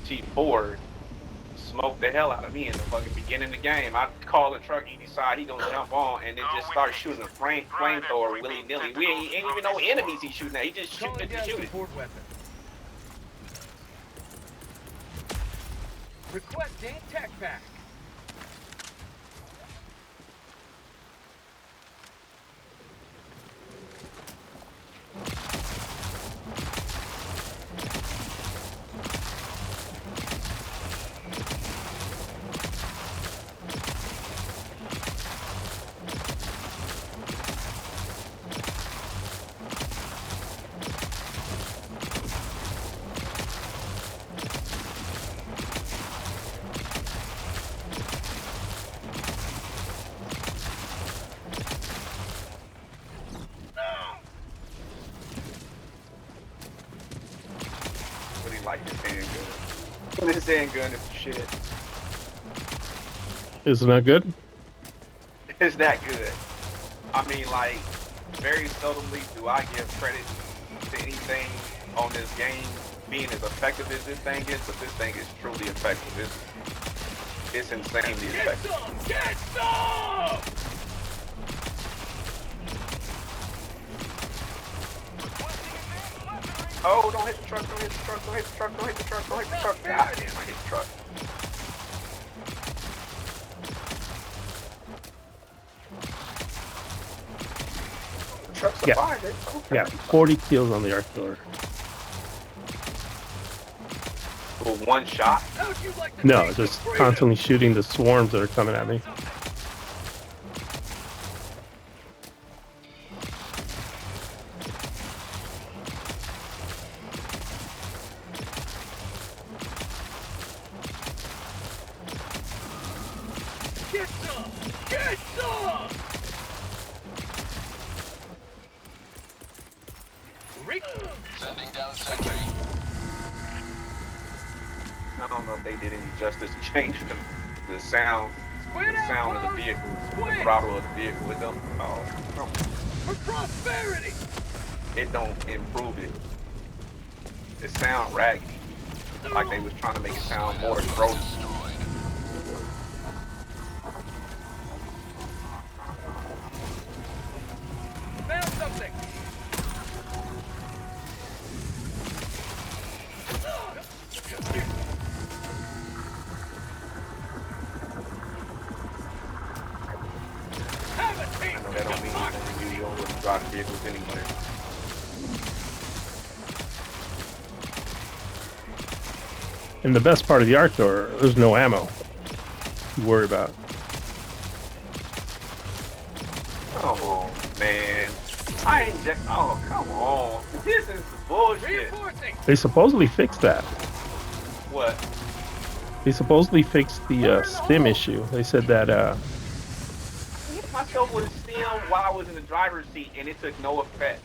T4 smoked the hell out of me in the fucking beginning of the game. I call the truck, he decide he gonna jump on, and then just start shooting a flamethrower willy nilly. We ain't even no enemies he's shooting at. He just shooting it to shoot it. Requesting tech pack. Like this handgun. This handgun is shit. Isn't that good? It's that good. I mean, like, very seldomly do I give credit to anything on this game being as effective as this thing is, but this thing is truly effective. It's insanely effective. Get some! Oh, don't hit the truck, don't hit the truck, don't hit the truck, don't hit the truck, don't hit the truck. God damn, I hit the truck. The truck's a fire, okay. Yeah, 40 kills on the arc door. For one shot? No, just constantly shooting the swarms that are coming at me. Get some! Get some! Sending down sentry. I don't know if they did any justice to change the sound of the vehicle, the throttle of the vehicle. It don't. Oh, no. For prosperity! It don't improve it. It sound raggedy, like they was trying to make it sound more throaty. Found something! I know that don't mean anything to you. You don't really drive vehicles anyway. And the best part of the arc door, there's no ammo to worry about. Come on, man. I ain't just. Oh, come on. This is bullshit. Reinforcing! They supposedly fixed that. What? They supposedly fixed the stim issue. They said that Hit myself with a stem while I was in the driver's seat, and it took no effect.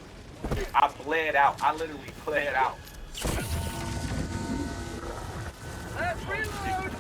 I bled out. I literally bled out. Let's reload!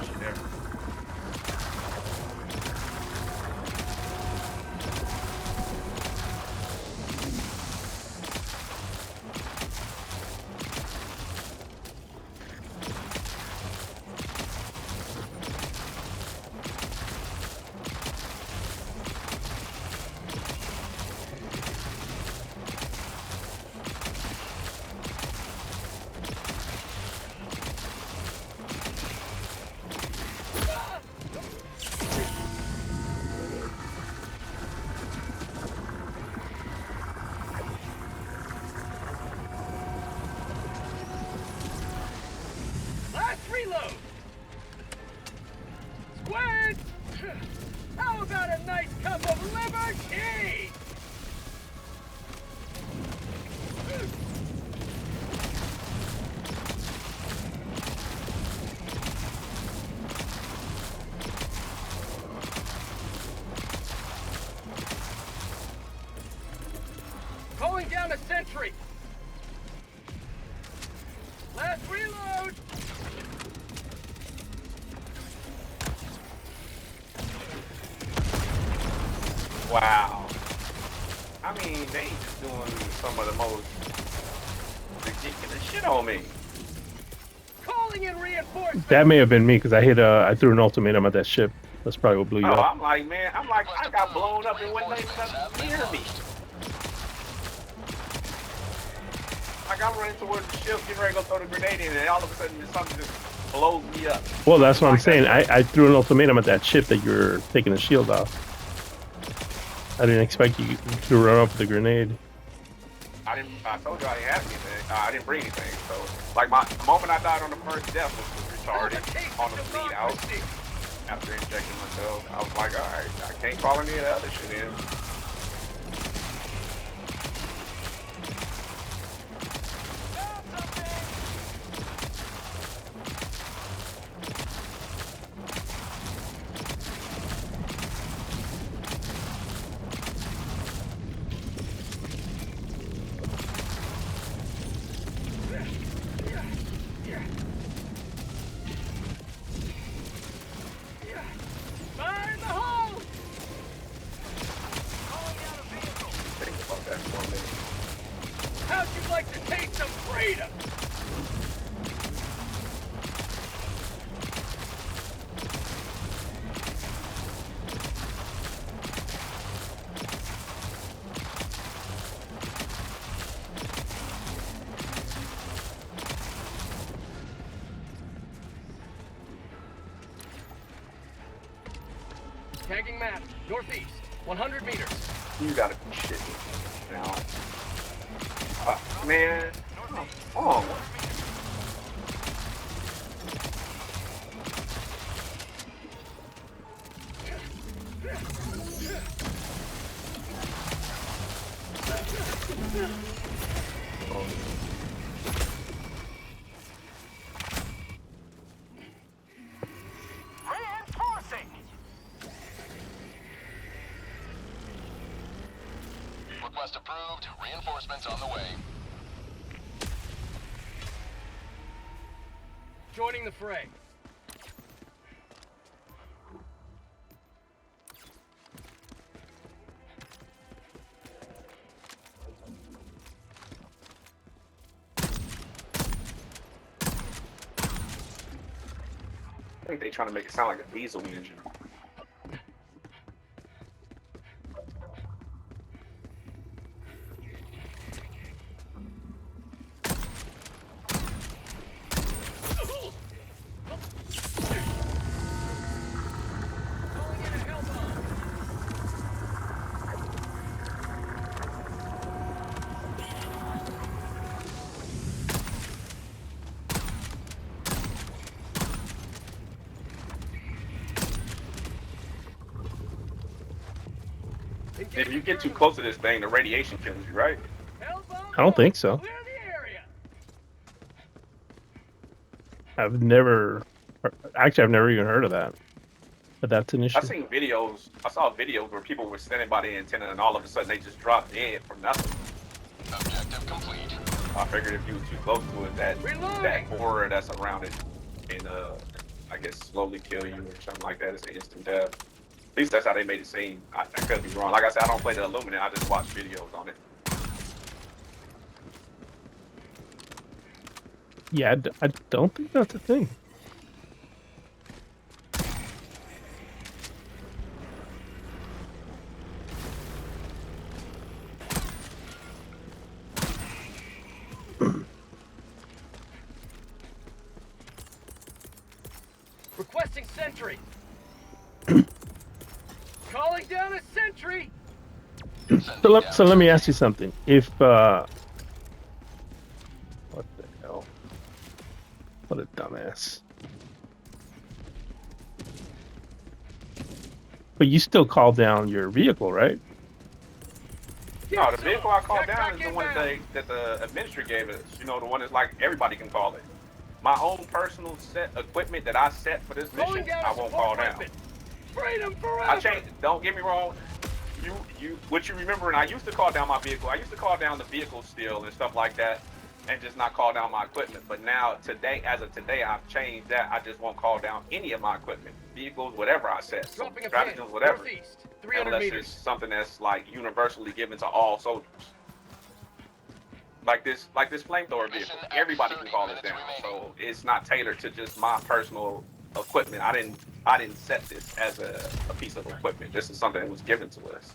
Reload! Squid! How about a nice cup of liberty? Calling down a sentry! Last reload! Wow. I mean, they just doing some of the most ridiculous shit on me. Calling Calling in reinforcements. That may have been me because I threw an ultimatum at that ship. That's probably what blew you Oh, up. I'm like, man, I got blown up and wasn't even nothing near me. Like I'm running towards the ship, getting ready to go throw the grenade in, and all of a sudden something just blows me up. Well, that's what I'm Like saying. that. I threw an ultimatum at that ship that you were taking the shield off. I didn't expect you to run up with the grenade. I told you I didn't have anything. I didn't bring anything. So, like the moment I died on the first death was retarded on the bleed out after injecting myself. I was like, all right, I can't call any of the other shit in. Fire in the hole! Think about that for a minute. How'd you like to taste some freedom? Tagging map, northeast, 100 meters. You gotta be shitting me now. Man, oh. Reinforcing! Request approved. Reinforcements on the way. Joining the fray. I think they trying to make it sound like a diesel engine. Calling in a hell bomb. If you get too close to this thing, the radiation kills you, right? Hell bomb I don't think so. Clear the area. I've never even heard of that. But that's an issue. I saw videos where people were standing by the antenna and all of a sudden they just dropped dead from nothing. Objective complete. I figured if you was too close to it, that Reloading. horror that's around it and I guess slowly kill you or something like that. It's an instant death. At least that's how they made it seem. I could be wrong. Like I said, I don't play the Illuminate. I just watch videos on it. Yeah, I don't think that's a thing. Requesting sentry. Calling down a sentry. So let me ask you something. If what the hell? What a dumbass. But you still call down your vehicle, right? No, the vehicle I called Check down back is the one inbound. that the administrator gave us. You know, the one that's like everybody can call it. My own personal set equipment that I set for this Calling mission, down I a won't support call down. weapon. Freedom forever. I changed. Don't get me wrong. What you remember? And I used to call down my vehicle. I used to call down the vehicle still and stuff like that, and just not call down my equipment. But now, as of today, I've changed that. I just won't call down any of my equipment, vehicles, whatever I set, so Dropping a pin. stratagems, whatever, Northeast, 300 unless meters. it's something that's like universally given to all soldiers. like this flamethrower vehicle. Everybody can call this down, so it's not tailored to just my personal equipment. I didn't set this as a piece of equipment. This is something that was given to us.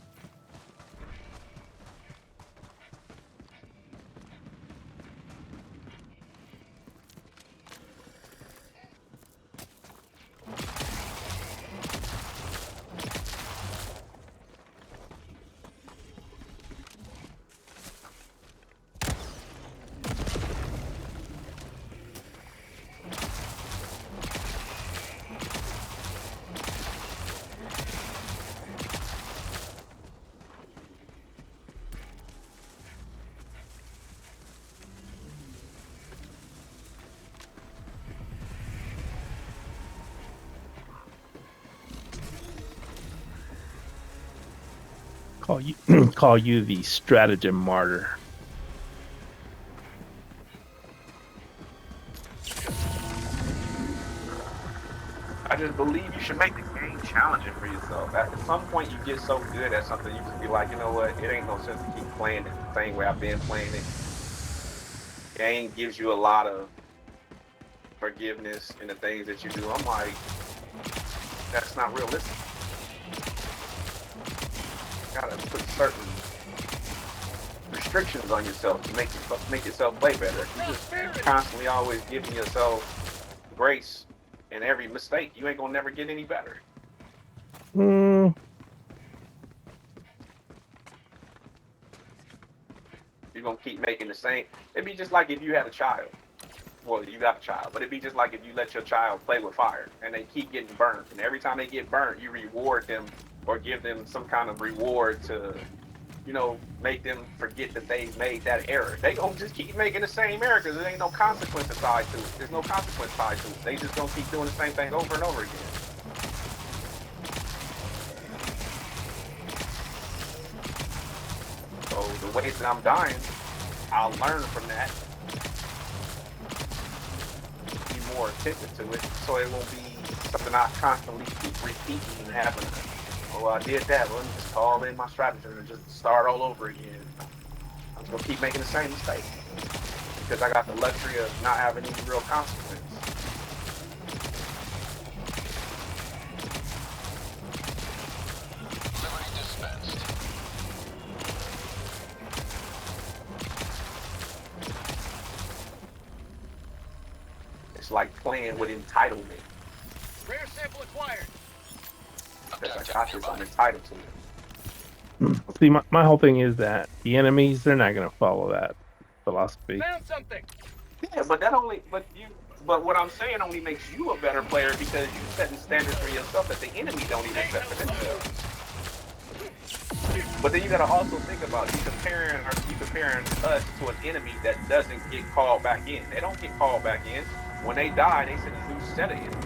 Call you call you the stratagem martyr. I just believe you should make the game challenging for yourself. At some point, you get so good at something, you just be like, you know what? It ain't no sense to keep playing it the same way I've been playing it. Game gives you a lot of forgiveness in the things that you do. I'm like, that's not realistic. You gotta put certain restrictions on yourself to make yourself play better. If you just constantly always giving yourself grace in every mistake, you ain't gonna never get any better. Mm. You're gonna keep making the same. It'd be just like if you had a child. Well, you got a child, but it'd be just like if you let your child play with fire and they keep getting burnt, and every time they get burnt, you reward them or give them some kind of reward to, you know, make them forget that they made that error. They gonna just keep making the same error because there ain't no consequence tied to it. There's no consequence tied to it. They just gonna keep doing the same thing over and over again. So the ways that I'm dying, I'll learn from that. Be more attentive to it, so it won't be something I constantly keep repeating and having. Oh, I did that. Well, let me just call in my stratagem and just start all over again. I'm just gonna keep making the same mistake because I got the luxury of not having any real consequence. Liberty dispensed. It's like playing with entitlement. Rare sample acquired. Because I got this, I'm entitled to it. See, my whole thing is that the enemies, they're not going to follow that philosophy. Found something. Yeah, but what I'm saying only makes you a better player because you setting standards for yourself that the enemy don't even set for themselves. But then you gotta also think about you comparing us to an enemy that doesn't get called back in. They don't get called back in. When they die, they send a new set of enemies.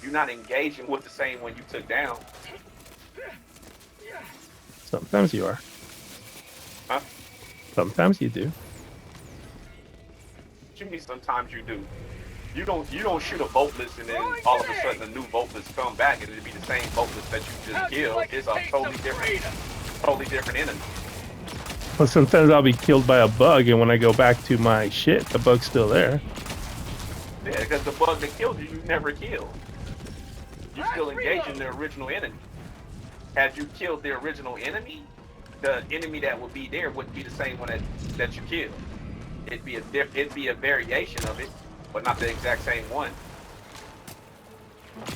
You're not engaging with the same one you took down. Sometimes you are. Huh? Sometimes you do. What you mean sometimes you do? You don't shoot a voltless and then all of a sudden a new voltless come back and it'll be the same voltless that you just killed. It's a totally different enemy. Well, sometimes I'll be killed by a bug, and when I go back to my shit, the bug's still there. Yeah, because the bug that killed you, you never killed. You still engage in the original enemy. Had you killed the original enemy, the enemy that would be there wouldn't be the same one that you killed. It'd be a variation of it, but not the exact same one. I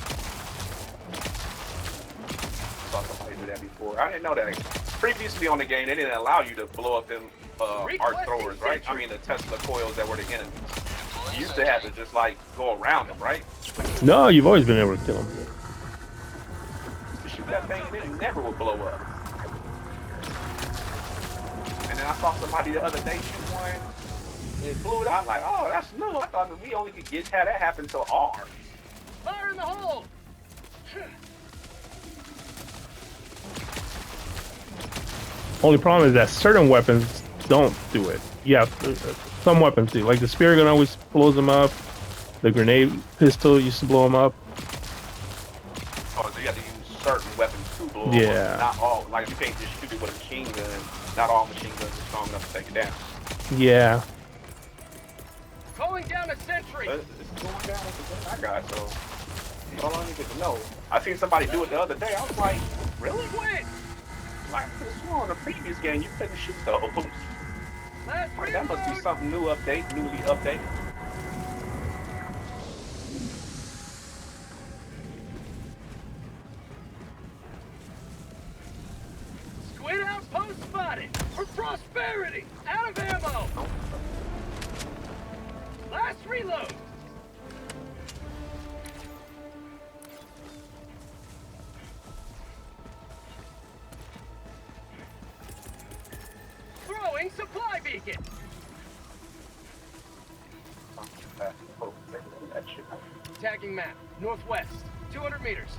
saw somebody do that before. I didn't know that. Previously on the game, they didn't allow you to blow up them arc throwers, right? I mean the Tesla coils that were the enemies. You used to have to just like go around them, right? No, you've always been able to kill them. To shoot that thing, and it never would blow up. And then I saw somebody the other day shoot one. It blew it out. I'm like, oh, that's new. I thought that we only could have that happen to ours. Fire in the hole. Only problem is that certain weapons don't do it. Yeah, some weapons do. Like the spear gun always blows them up. The grenade pistol used to blow them up. Oh, so you have to use certain weapons to blow 'em Yeah. up. Not all, like you can't just shoot it with a machine gun. Not all machine guns are strong enough to take it down. Yeah. Calling down a sentry. But it's going down with the gun I got, so all I needed to know. I seen somebody do it the other day. I was like, really? Quit. Like, I could have sworn on the previous game you couldn't shoot those. Last Like, that must be reload. something newly updated. Squid outpost spotted. For prosperity. Out of ammo. Oh, Last reload. Throwing supply beacon. oh, that shit. Tagging map. Northwest. 200 meters.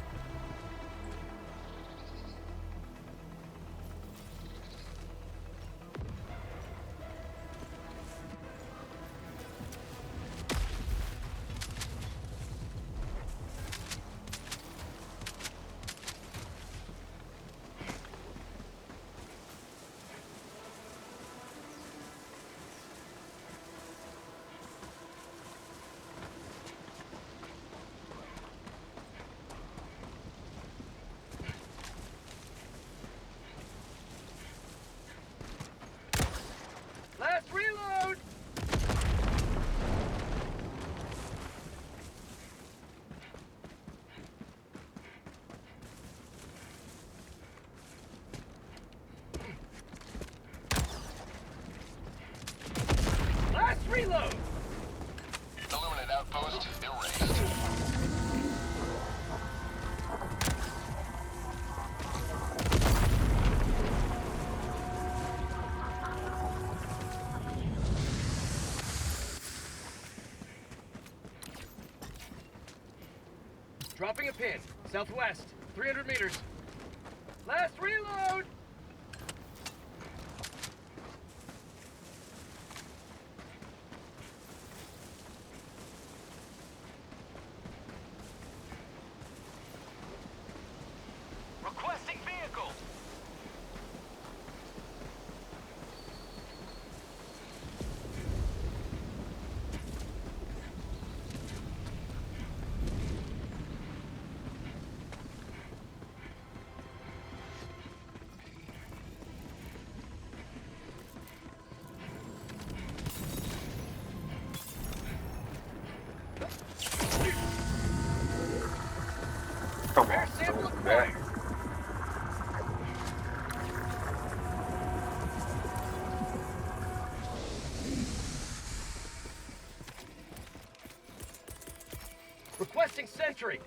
Last reload. Last reload. Illuminate outpost erased. Dropping a pin. Southwest. 300 meters. Last reload. Requesting vehicle. Come Rare on. sample Don't do acquired. that. Requesting sentry.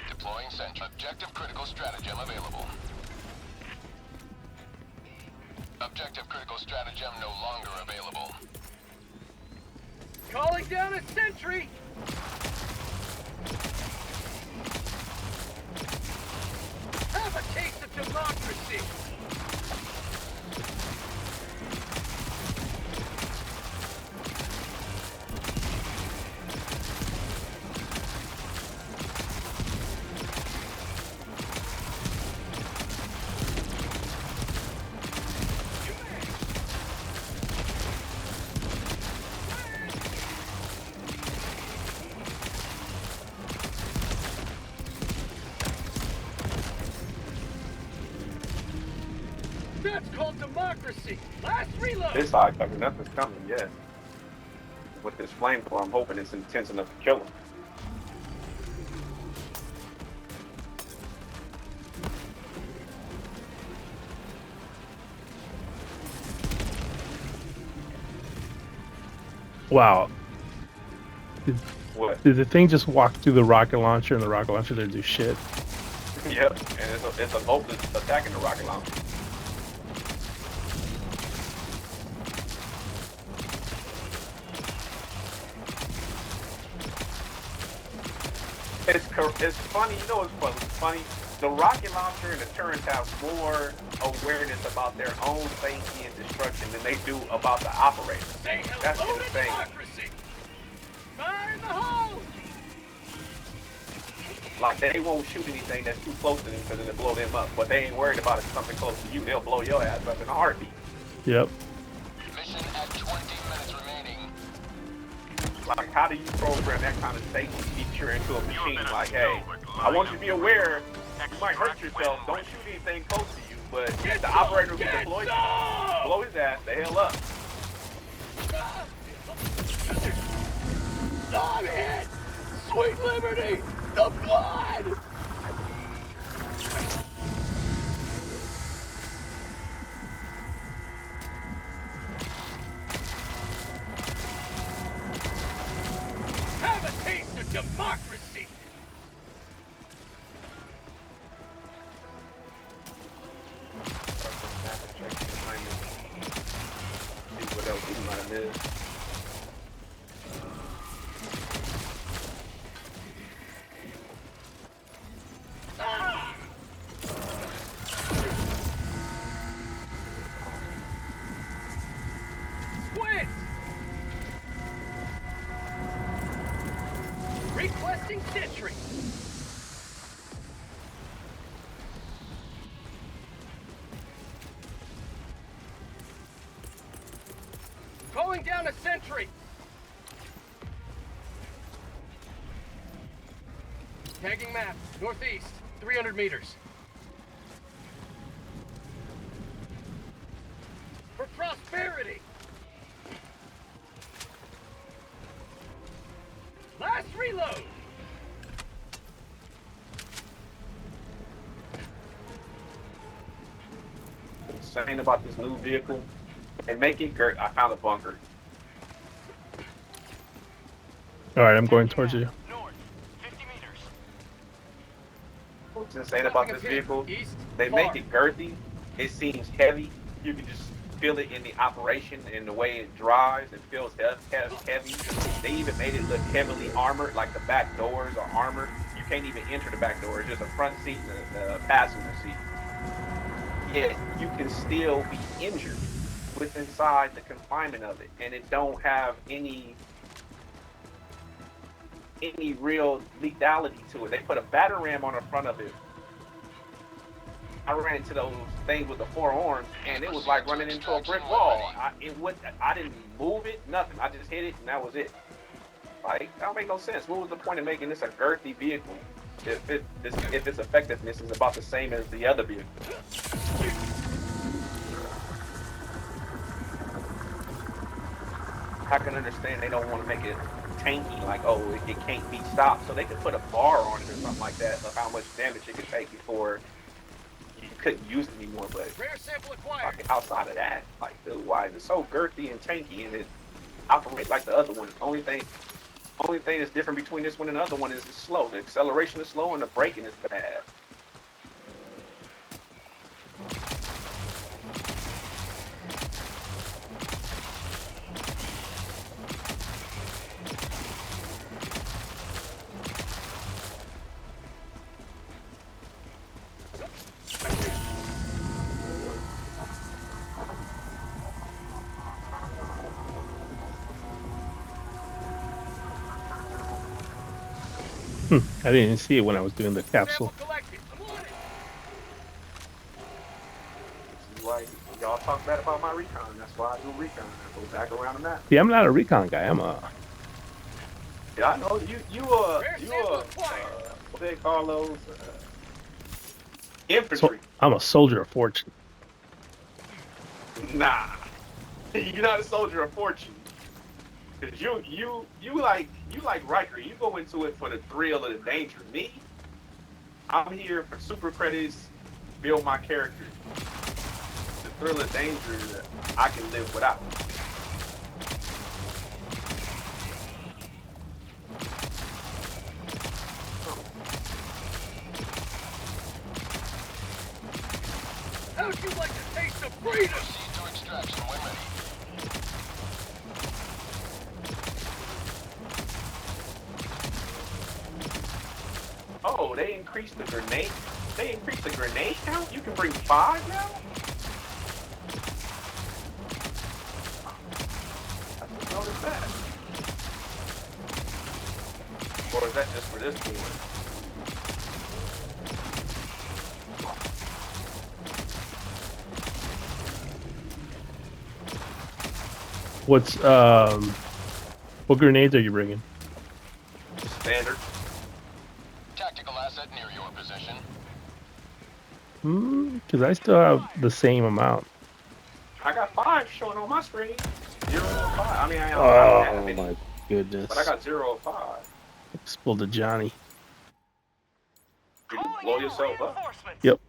Deploying sentry. Objective critical stratagem available. Objective critical stratagem no longer available. Calling down a sentry. Have a taste of democracy. That's called democracy. Last reload. This side cover, nothing's coming yet. With this flamethrower, I'm hoping it's intense enough to kill him. Wow. What? Did the thing just walk through the rocket launcher and the rocket launcher didn't do shit? Yep, and it's a boat that's attacking the rocket launcher. It's funny, you know what's funny? The rocket launcher and the turrets have more awareness about their own safety and destruction than they do about the operator. Say That's hello to insane. democracy. Fire in the hole. Like, they won't shoot anything that's too close to them because it'll blow them up. But they ain't worried about if something close to you. They'll blow your ass up in a heartbeat. Yep. Mission at 20 minutes remaining. Like, how do you program that kind of safety feature into a machine? Like, hey, I want you to be aware you might hurt yourself. Don't shoot anything close to you. But the operator who deploys you, blow his ass the hell up. I'm hit! Sweet liberty! The blood! Have a taste of democracy! See what else we might have missed. Quit! Requesting sentry. Calling down a sentry. Tagging map, northeast, 300 meters. For prosperity. Last reload. Insane about this new vehicle. And make it Gert. I found a bunker. All right, I'm going towards you. North, 50 meters. What's insane about this vehicle? East, They far. make it girthy. It seems heavy. You can just feel it in the operation and the way it drives. It feels heavy. They even made it look heavily armored, like the back doors are armored. You can't even enter the back door. It's just a front seat and a passenger seat. Yet you can still be injured with inside the confinement of it, and it don't have any real lethality to it. They put a batter ram on the front of it. I ran into those things with the 4 arms, and it was like running into a brick wall. I didn't move it, nothing. I just hit it, and that was it. Like, that don't make no sense. What was the point of making this a girthy vehicle if its effectiveness is about the same as the other vehicle? I can understand they don't want to make it tanky, like, oh, it can't be stopped, so they could put a bar on it or something like that of how much damage it could take before you couldn't use it anymore. But Rare sample acquired. like, outside of that, like, dude, why is it so girthy and tanky and it operates like the other one? Only thing that's different between this one and the other one is it's slow. The acceleration is slow and the braking is bad. I didn't even see it when I was doing the capsule. Sample collected. I'm on it. This is why y'all talk bad about my recon. That's why I do recon. I go back around the map. See, I'm not a recon guy. I'm a Yeah, I know you what they call those infantry. I'm a soldier of fortune. Nah, you're not a soldier of fortune. Cause you like Riker. You go into it for the thrill of the danger. Me, I'm here for super credits, build my character. The thrill of danger I can live without. How'd you like to taste of freedom? Proceed to extraction when ready. Oh, they increased the grenade. They increased the grenade count. You can bring 5 now. I didn't notice that. Or is that just for this one? What's what grenades are you bringing? Standard. Tactical asset near your position. Because I still have the same amount. I got 5 showing on my screen. 0 of 5. I mean, I don't have Oh many, my goodness! but I got 0 of 5. Spilled a Johnny. Did you blow yourself up? Yep.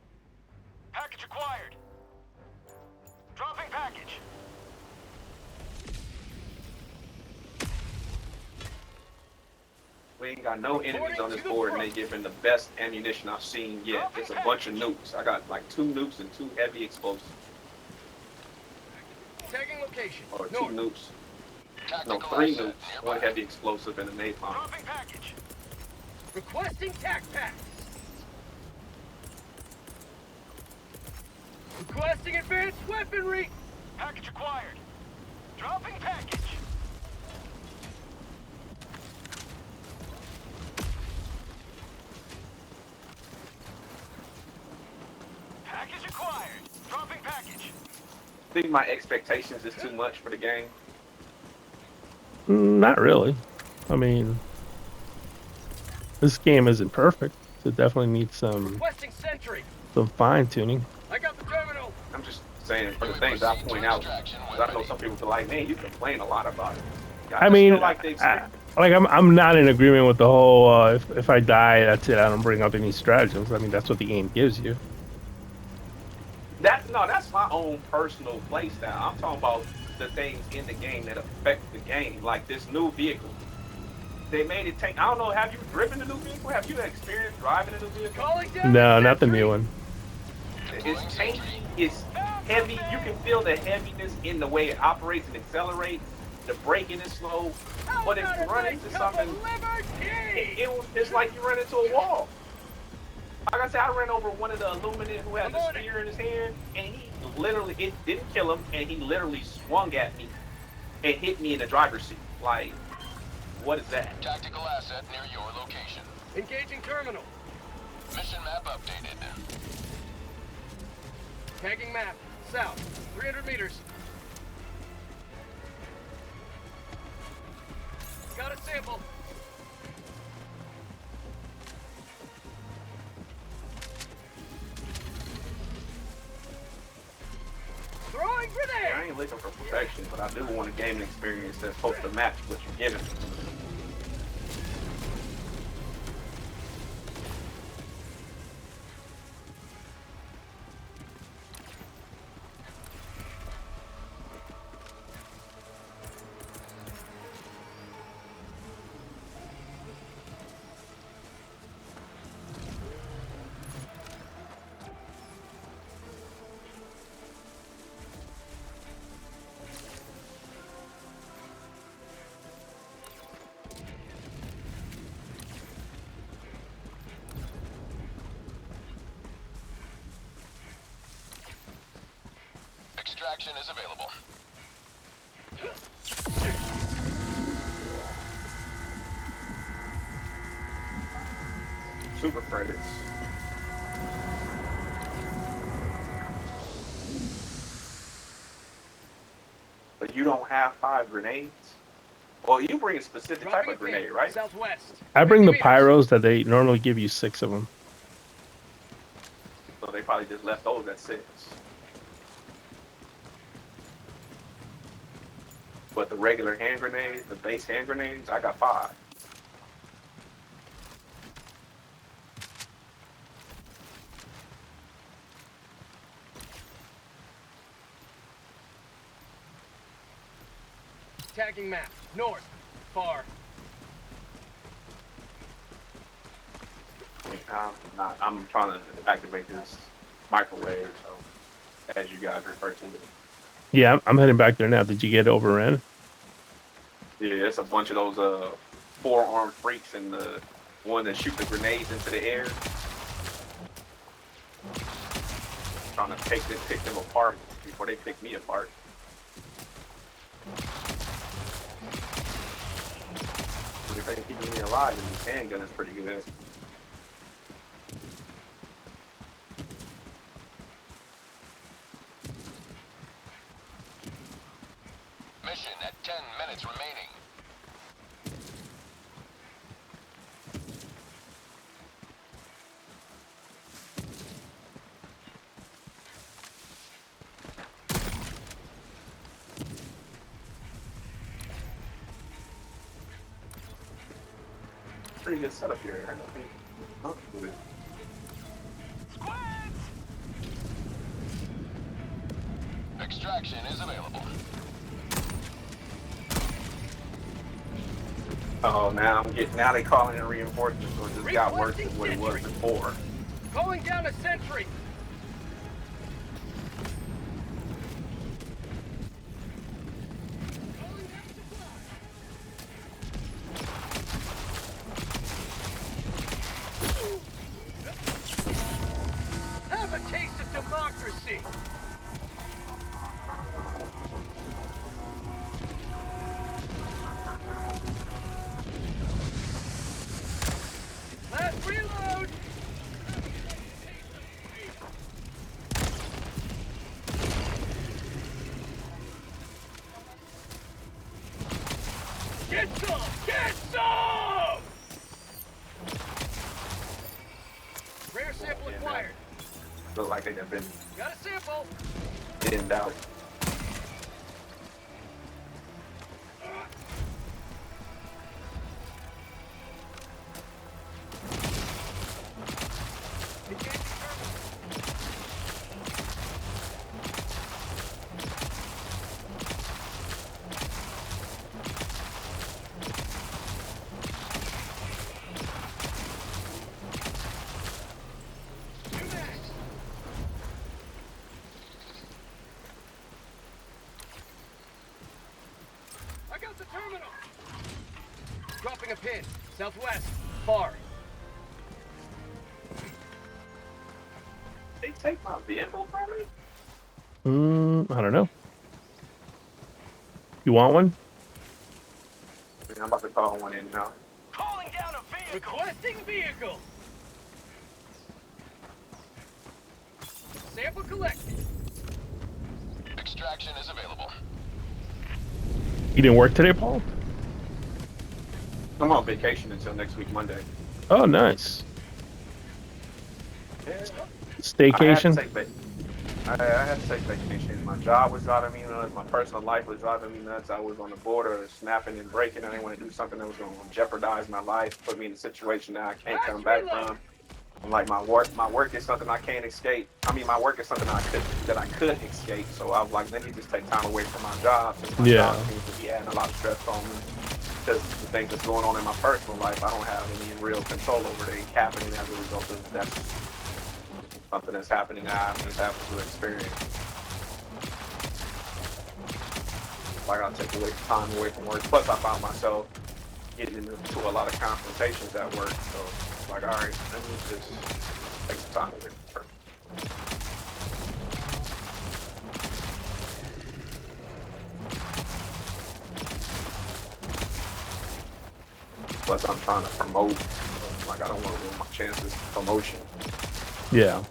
Package acquired. Dropping package. We ain't got no enemies on this board, and they giving the best ammunition I've seen yet. It's a bunch of nukes. I got like 2 nukes and 2 heavy explosives. Tagging location. Or 2 North. nukes. No, Tactical 3 asset nukes. nearby. 1 heavy explosive and a napalm. Dropping package. Requesting tac pack. Requesting advanced weaponry. Package acquired. Dropping package. Package acquired. Dropping package. I think my expectations is too much for the game. Not really. I mean, this game isn't perfect. So it definitely needs some Requesting sentry. fine tuning. I got the terminal. I'm just saying for the things I point out. 'Cause I know some people feel like, man, you complain a lot about it. I mean, feel like they I'm not in agreement with the whole if I die, that's it. I don't bring up any stratagems. I mean, that's what the game gives you. That's my own personal play style. I'm talking about the things in the game that affect the game, like this new vehicle. They made it tank. I don't know. Have you driven the new vehicle? Have you experienced driving a new vehicle? Calling down No, the not the sentry. new one. It's tanky. It's heavy. You can feel the heaviness in the way it operates and accelerates. The braking is slow, but if you run into something, it's like you run into a wall. Like I said, I ran over one of the Illuminates who had the spear in his hand, and he literally, it didn't kill him, and he literally swung at me and hit me in the driver's seat. Like, what is that? Tactical asset near your location. Engaging terminal. Mission map updated. Tagging map. South. 300 meters. Got a sample. Throwing I grenade. ain't looking for perfection, but I do want a gaming experience that's supposed to match what you're giving me. Extraction is available. Super credits. But you don't have 5 grenades? Well, you bring a specific type of grenade, right? Southwest. I bring the 50 meters. pyros that they normally give you 6 of them. So they probably just left those at 6. But the regular hand grenades, the base hand grenades, I got 5. Tagging map. North. Far. I'm trying to activate this microwave, so as you guys refer to it. Yeah, I'm heading back there now. Did you get overrun? Yeah, it's a bunch of those 4-armed freaks and the one that shoot the grenades into the air. Trying to pick them apart before they pick me apart. But if they keep me alive, then this handgun is pretty good. Mission at pretty good setup here. I don't think. Huh? With it. Extraction is available. Oh, now they calling in reinforcements, so it just got worse than what it was before. Calling down a sentry. Have a taste of democracy. Last reload. Get some! Get some! Rare sample acquired. Look like they have been Got a sample. thinned out. I got the terminal. Dropping a pin. Southwest. Far. They take my vehicle from me? I don't know. You want one? I mean, I'm about to call one in now. Calling down a vehicle. Requesting vehicle. Sample collected. Extraction is available. You didn't work today, Paul? I'm on vacation until next week, Monday. Oh, nice. Yeah. Staycation? I had to take vacation. My job was driving me nuts. My personal life was driving me nuts. I was on the border of snapping and breaking. I didn't want to do something that was going to jeopardize my life, put me in a situation that I can't come back from. I'm like, my work is something I can't escape. I mean, my work is something that I could escape. So I was like, let me just take time away from my job. Since my job seems to be adding a lot of stress on me. Because the things that's going on in my personal life, I don't have any real control over. They happening as a result of that's something that's happening that I just happen to experience. So I gotta take time away from work. Plus, I found myself getting into a lot of confrontations at work. So it's like, all right, let me just take some time away from work. Plus, I'm trying to promote. Like, I don't want to lose my chances of promotion. Yeah.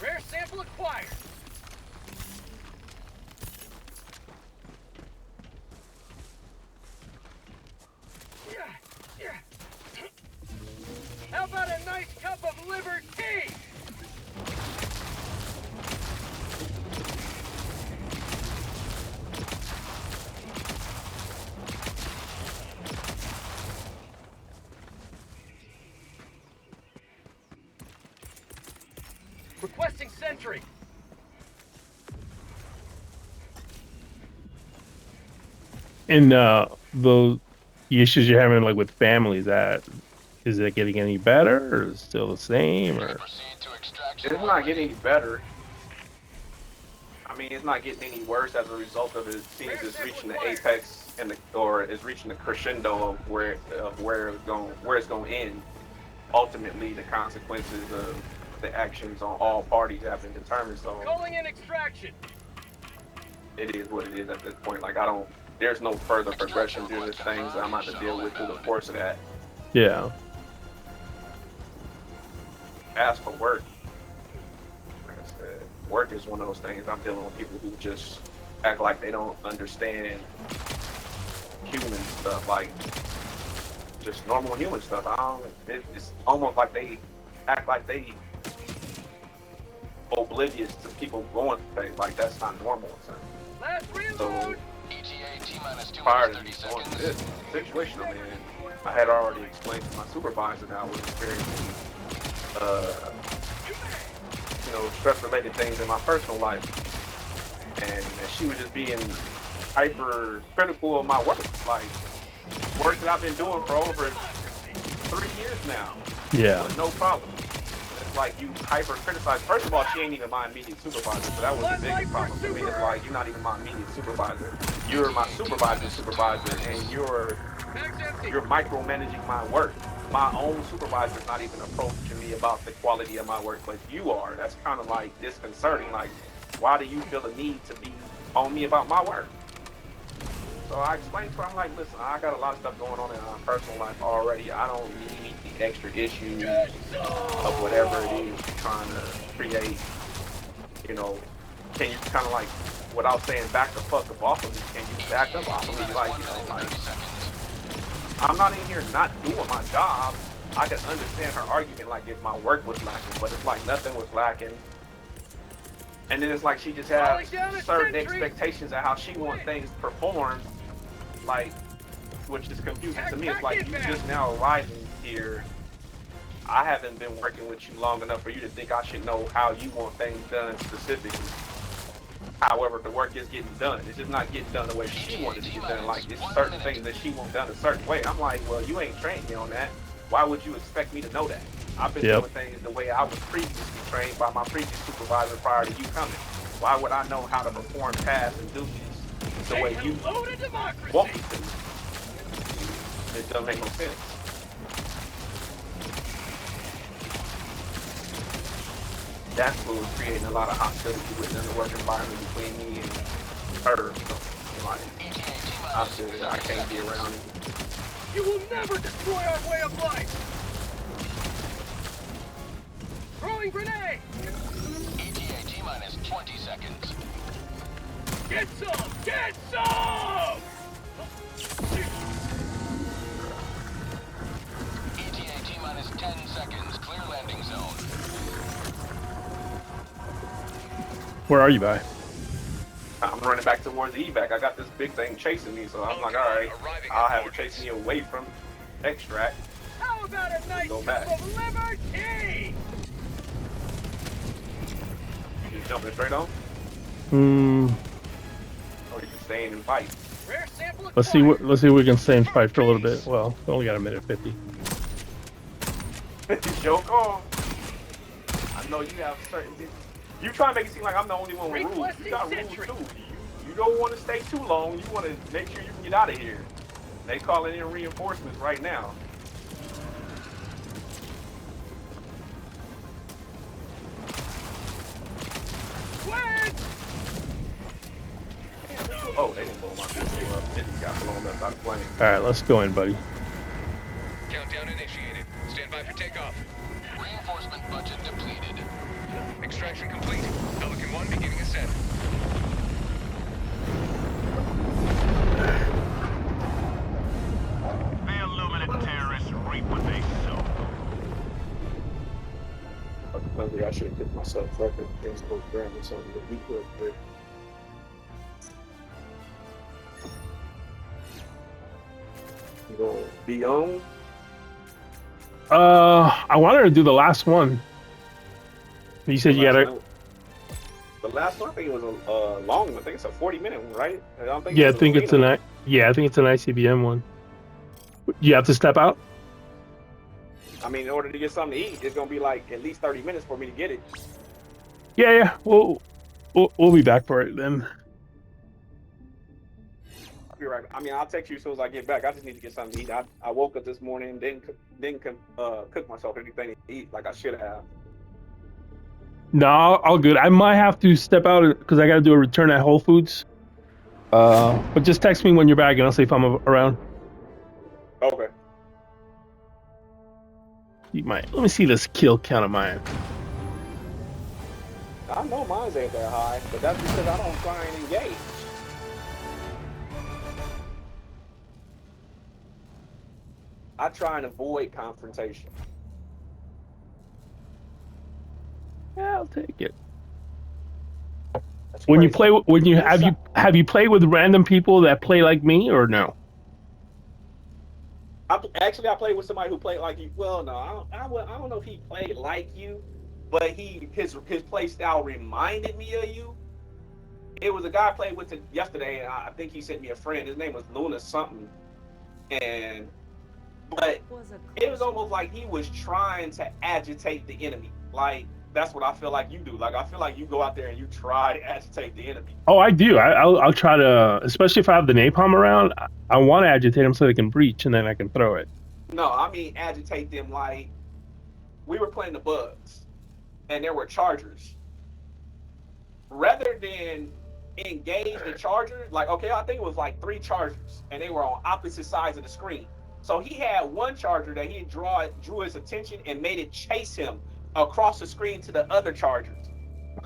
Rare sample acquired. How about a nice cup of liver tea? Requesting sentry. And the issues you're having, like with families, is it getting any better, or is it still the same, or? Proceed to extraction. It's not getting any better. I mean, it's not getting any worse as a result of it. Seems it's reaching the apex or it's reaching the crescendo of where it's going to end. Ultimately, the consequences of the actions on all parties have been determined. So Calling in extraction. it is what it is at this point. Like there's no further progression through this things that I'm about to deal with through the course of that. Yeah. As for work, like I said, work is one of those things. I'm dealing with people who just act like they don't understand human stuff, like just normal human stuff. It's almost like they act like they oblivious to people going through things. Like that's not normal. Last reload. So ETA prior to me going through this situation I'm in, I had already explained to my supervisor that I was experiencing, stress-related things in my personal life, and she was just being hyper critical of my work, like work that I've been doing for over 3 years now. Yeah. With no problem. It's like you hyper criticize. First of all, she ain't even my immediate supervisor, so that was the biggest problem for me. It's like you're not even my immediate supervisor. You're my supervisor's supervisor, and you're micromanaging my work. My own supervisor's not even approaching me about the quality of my work, but you are. That's kind of like disconcerting. Like, why do you feel the need to be on me about my work? So I explained to her, I'm like, listen, I got a lot of stuff going on in my personal life already. I don't need the extra issues of whatever it is you're trying to create. You know, can you kind of like, without saying back the fuck up off of me, can you back up off of me? Like, I'm not in here not doing my job. I can understand her argument, like if my work was lacking, but it's like nothing was lacking. And then it's like she just has certain expectations of how she wants things performed, like, which is confusing to me. It's like you just now arriving here. I haven't been working with you long enough for you to think I should know how you want things done specifically. However, the work is getting done. It's just not getting done the way she wanted to get done. Like, it's certain things that she wants done a certain way. I'm like, well, you ain't trained me on that. Why would you expect me to know that? I've been doing things the way I was previously trained by my previous supervisor prior to you coming. Why would I know how to perform tasks and duties the way you want me to? It doesn't make no sense. That's what was creating a lot of hostility within the work environment between me and her. So, like, I said, I can't be around you. You will never destroy our way of life! Throwing grenade! ETA T-minus 20 seconds. Get some! Get some! ETA T-minus 10 seconds. Clear landing zone. Where are you, by? I'm running back towards the evac. I got this big thing chasing me, so I'm like, all right, I'll have it chase me away from extract. How about a nice Go back. cup of liberty? You just jumping straight on? Or you just staying and fight? Rare sample Let's see what we can stay and fight for a little bit. Well, we only got a minute 50. Show call. I know you have certain. You try to make it seem like I'm the only one with rules. You got rules too. You don't want to stay too long. You want to make sure you can get out of here. They calling in reinforcements right now. Oh, they didn't blow my pistol up. It just got blown up. I'm playing. All right, let's go in, buddy. Countdown initiated. Stand by for takeoff. Reinforcement budget depleted. Extraction complete. Pelican 1 beginning ascent. The Illuminate terrorists reap what they sow. Maybe I should have picked myself up and things go grab or something to eat real quick. You gonna be on? I wanted to do the last one. You said you gotta. The last one, I think it was a long one. I think it's a 40-minute one, right? I don't think. Yeah, I think it's an I think it's an ICBM one. You have to step out. I mean, in order to get something to eat, it's gonna be like at least 30 minutes for me to get it. Yeah. We'll be back for it then. I'll be right back. I mean, I'll text you as soon as I get back. I just need to get something to eat. I woke up this morning, didn't cook myself anything to eat like I should have. No, all good. I might have to step out because I got to do a return at Whole Foods. But just text me when you're back and I'll see if I'm around. Okay. Let me see this kill count of mine. I know mine ain't that high, but that's because I don't try and engage. I try and avoid confrontation. Yeah, I'll take it. When you crazy. play, when you This have you played with random people that play like me or no? Actually, I played with somebody who played like you. Well, no, I don't know if he played like you, but his play style reminded me of you. It was a guy I played with yesterday, and I think he sent me a friend. His name was Luna something, and but it was almost like he was trying to agitate the enemy. Like that's what I feel like you do. Like I feel like you go out there and you try to agitate the enemy. Oh, I do. I'll try to, especially if I have the napalm around. I want to agitate them so they can breach, and then I can throw it. No, I mean agitate them like we were playing the bugs, and there were chargers. Rather than engage the charger, like okay, I think it was like 3 chargers, and they were on opposite sides of the screen. So he had one charger that he drew his attention and made it chase him across the screen to the other chargers.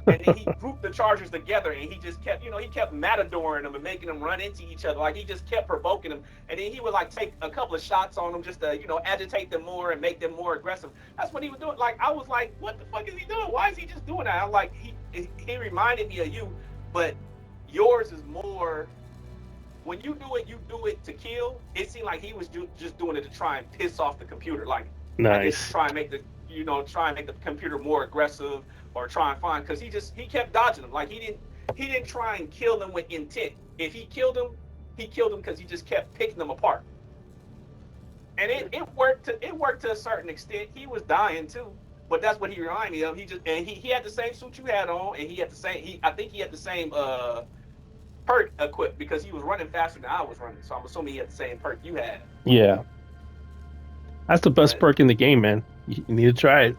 And then he grouped the chargers together, and he just kept, he kept matadoring them and making them run into each other. Like he just kept provoking them, and then he would like take a couple of shots on them just to, agitate them more and make them more aggressive. That's what he was doing. Like I was like, what the fuck is he doing? Why is he just doing that? I'm like, he reminded me of you, but yours is more. When you do it to kill. It seemed like he was just doing it to try and piss off the computer. Like I guess Nice. try and make the computer more aggressive or try and find, because he kept dodging them. Like he didn't try and kill them with intent. If he killed them because he just kept picking them apart. And it worked to a certain extent. He was dying too, but that's what he reminded me of. He had the same suit you had on, and I think he had the same perk equipped because he was running faster than I was running. So I'm assuming he had the same perk you had. Yeah, that's the best perk in the game, man. You need to try it.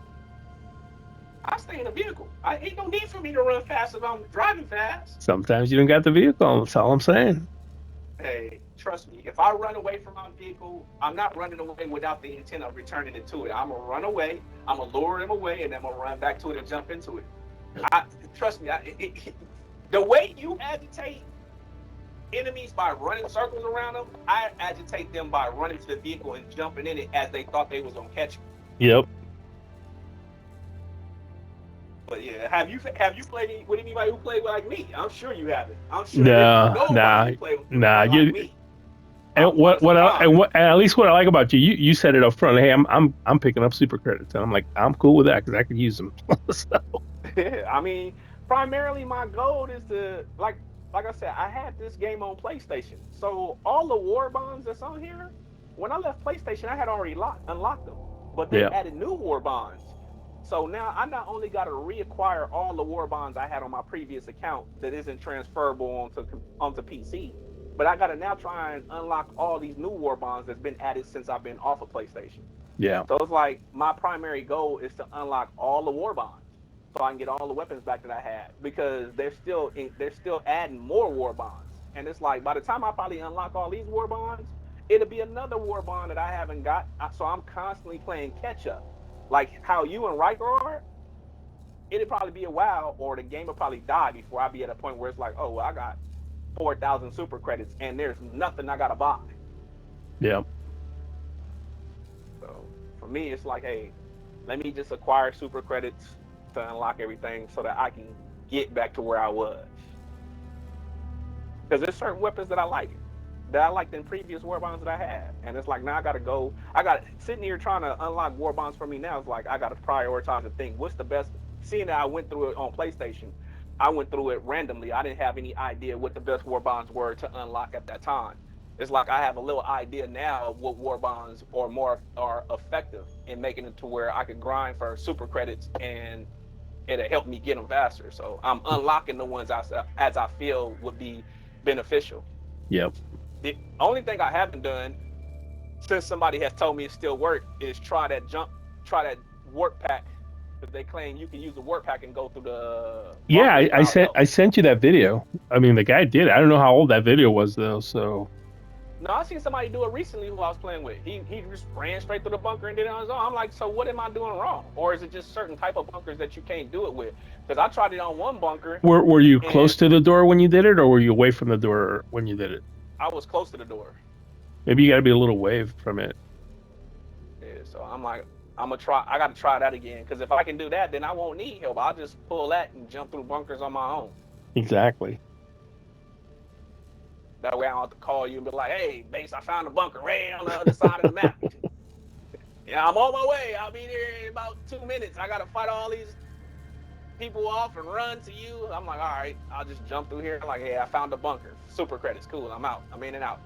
I stay in a vehicle. Ain't no need for me to run fast if I'm driving fast. Sometimes you don't got the vehicle. That's all I'm saying. Hey, trust me. If I run away from my vehicle, I'm not running away without the intent of returning it to it. I'm gonna run away. I'm gonna lure him away, and then I'm gonna run back to it and jump into it. Trust me. The way you agitate enemies by running circles around them, I agitate them by running to the vehicle and jumping in it as they thought they was gonna catch me. Yep. But yeah, have you played with anybody who played like me? I'm sure you haven't. I'm sure Nah. like me. And at least what I like about you said it up front. Hey, I'm picking up super credits, and I'm like, I'm cool with that because I could use them. So. I mean, primarily my goal is to like I said, I had this game on PlayStation, so all the war bonds that's on here. When I left PlayStation, I had already unlocked them, but they added new war bonds. So now I not only got to reacquire all the war bonds I had on my previous account that isn't transferable onto PC, but I got to now try and unlock all these new war bonds that's been added since I've been off of PlayStation. Yeah. So it's like my primary goal is to unlock all the war bonds so I can get all the weapons back that I had, because they're still adding more war bonds. And it's like by the time I probably unlock all these war bonds, it'll be another war bond that I haven't got. So I'm constantly playing catch up. Like how you and Riker are, it'd probably be a while, or the game will probably die before I be at a point where it's like, oh, well, I got 4,000 super credits and there's nothing I gotta buy. Yeah. So for me, it's like, hey, let me just acquire super credits to unlock everything so that I can get back to where I was. Because there's certain weapons that I liked in previous war bonds that I had, and it's like now I got sitting here trying to unlock war bonds for me now. It's like I got to prioritize and think what's the best. Seeing that I went through it on PlayStation, I went through it randomly. I didn't have any idea what the best war bonds were to unlock at that time. It's like I have a little idea now of what war bonds are effective in making it to where I could grind for super credits and it'll help me get them faster. So I'm unlocking the ones as I feel would be beneficial. Yep. The only thing I haven't done since somebody has told me it still works is try that warp pack, because they claim you can use the warp pack and go through the. Yeah, I sent you that video. I mean, the guy did. I don't know how old that video was though. So. No, I seen somebody do it recently who I was playing with. He just ran straight through the bunker and did it on his own. I'm like, so what am I doing wrong? Or is it just certain type of bunkers that you can't do it with? Because I tried it on one bunker. Were you close to the door when you did it, or were you away from the door when you did it? I was close to the door. Maybe you got to be a little away from it. Yeah, so I'm like, I got to try that again, because if I can do that, then I won't need help. I'll just pull that and jump through bunkers on my own. Exactly. That way I don't have to call you and be like, hey, base, I found a bunker right on the other side of the map. Yeah, I'm on my way. I'll be there in about 2 minutes. I got to fight all these people off and run to you. I'm like, all right, I'll just jump through here. I'm like, hey, I found a bunker. Super credits. Cool. I'm out. I'm in and out.